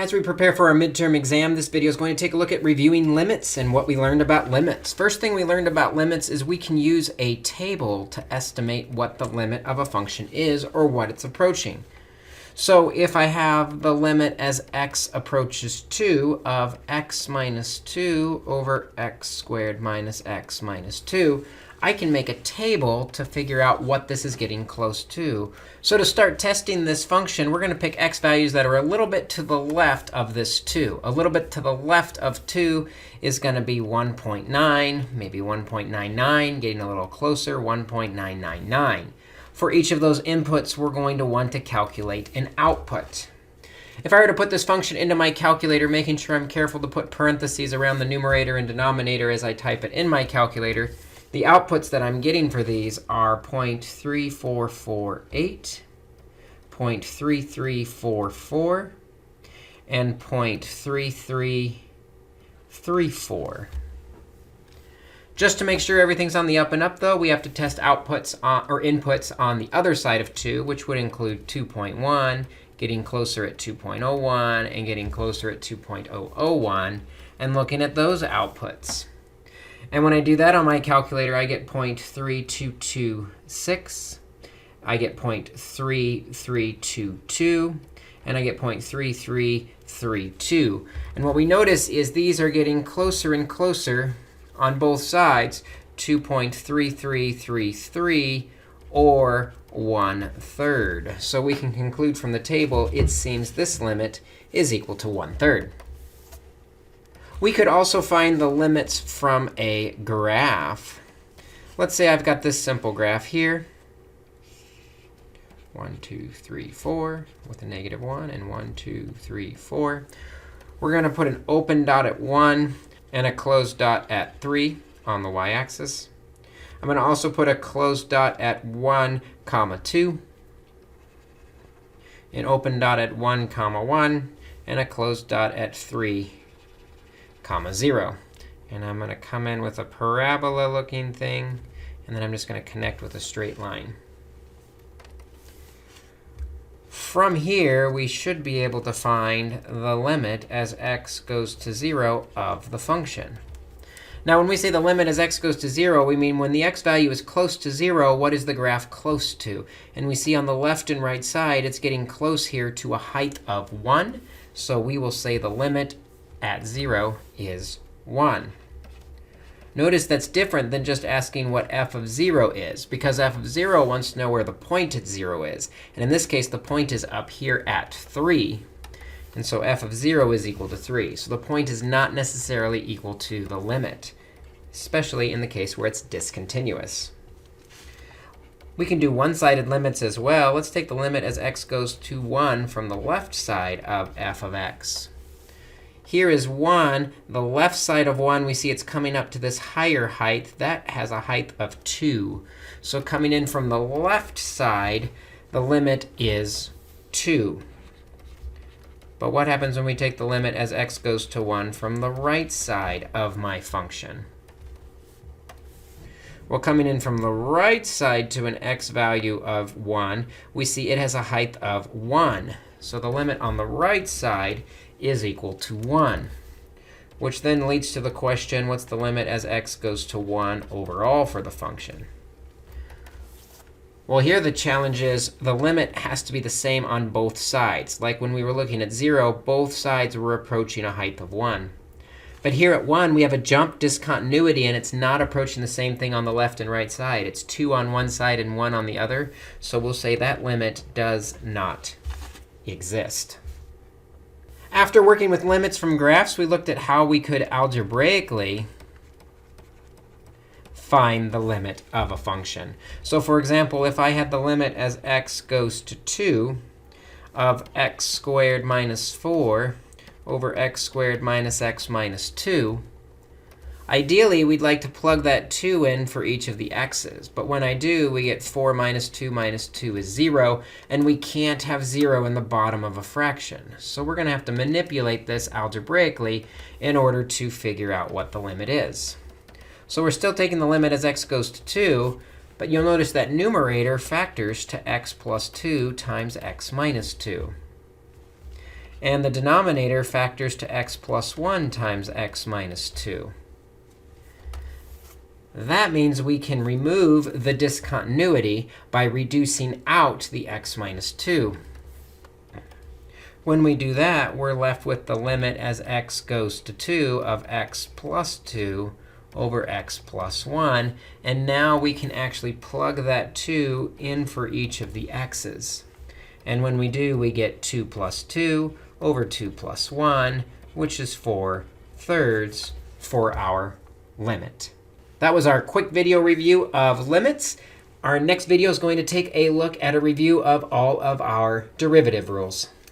As we prepare for our midterm exam, this video is going to take a look at reviewing limits and what we learned about limits. First thing we learned about limits is we can use a table to estimate what the limit of a function is or what it's approaching. So if I have the limit as x approaches 2 of x minus 2 over x squared minus x minus 2, I can make a table to figure out what this is getting close to. So to start testing this function, we're going to pick x values that are a little bit to the left of this 2. A little bit to the left of 2 is going to be 1.9, maybe 1.99, getting a little closer, 1.999. For each of those inputs, we're going to want to calculate an output. If I were to put this function into my calculator, making sure I'm careful to put parentheses around the numerator and denominator as I type it in my calculator, the outputs that I'm getting for these are 0.3448, 0.3344, and 0.3334. Just to make sure everything's on the up and up, though, we have to test outputs or inputs on the other side of 2, which would include 2.1, getting closer at 2.01, and getting closer at 2.001, and looking at those outputs. And when I do that on my calculator, I get 0.3226, I get 0.3322, and I get 0.3332. And what we notice is these are getting closer and closer on both sides to 0.3333, or 1/3. So we can conclude from the table, it seems this limit is equal to 1/3. We could also find the limits from a graph. Let's say I've got this simple graph here. 1, 2, 3, 4 with a -1, and 1, 2, 3, 4. We're going to put an open dot at 1 and a closed dot at 3 on the y-axis. I'm going to also put a closed dot at 1, 2, an open dot at 1, 1, and a closed dot at 3, 0. And I'm going to come in with a parabola-looking thing, and then I'm just going to connect with a straight line. From here, we should be able to find the limit as x goes to 0 of the function. Now, when we say the limit as x goes to 0, we mean when the x value is close to 0, what is the graph close to? And we see on the left and right side, it's getting close here to a height of 1. So we will say the limit at 0 is 1. Notice that's different than just asking what f of 0 is, because f of 0 wants to know where the point at 0 is. And in this case, the point is up here at 3. And so f of 0 is equal to 3. So the point is not necessarily equal to the limit, especially in the case where it's discontinuous. We can do one-sided limits as well. Let's take the limit as x goes to 1 from the left side of f of x. Here is 1. The left side of 1, we see it's coming up to this higher height. That has a height of 2. So coming in from the left side, the limit is 2. But what happens when we take the limit as x goes to 1 from the right side of my function? Well, coming in from the right side to an x value of 1, we see it has a height of 1. So the limit on the right side is equal to 1, which then leads to the question, what's the limit as x goes to 1 overall for the function? Well, here the challenge is the limit has to be the same on both sides. Like when we were looking at 0, both sides were approaching a height of 1. But here at 1, we have a jump discontinuity, and it's not approaching the same thing on the left and right side. It's 2 on one side and 1 on the other. So we'll say that limit does not exist. After working with limits from graphs, we looked at how we could algebraically find the limit of a function. So for example, if I had the limit as x goes to 2 of x squared minus 4 over x squared minus x minus 2, ideally, we'd like to plug that 2 in for each of the x's. But when I do, we get 4 minus 2 is 0. And we can't have 0 in the bottom of a fraction. So we're going to have to manipulate this algebraically in order to figure out what the limit is. So we're still taking the limit as x goes to 2. But you'll notice that numerator factors to x plus 2 times x minus 2. And the denominator factors to x plus 1 times x minus 2. That means we can remove the discontinuity by reducing out the x minus 2. When we do that, we're left with the limit as x goes to 2 of x plus 2 over x plus 1. And now we can actually plug that 2 in for each of the x's. And when we do, we get 2 plus 2 over 2 plus 1, which is 4/3 for our limit. That was our quick video review of limits. Our next video is going to take a look at a review of all of our derivative rules.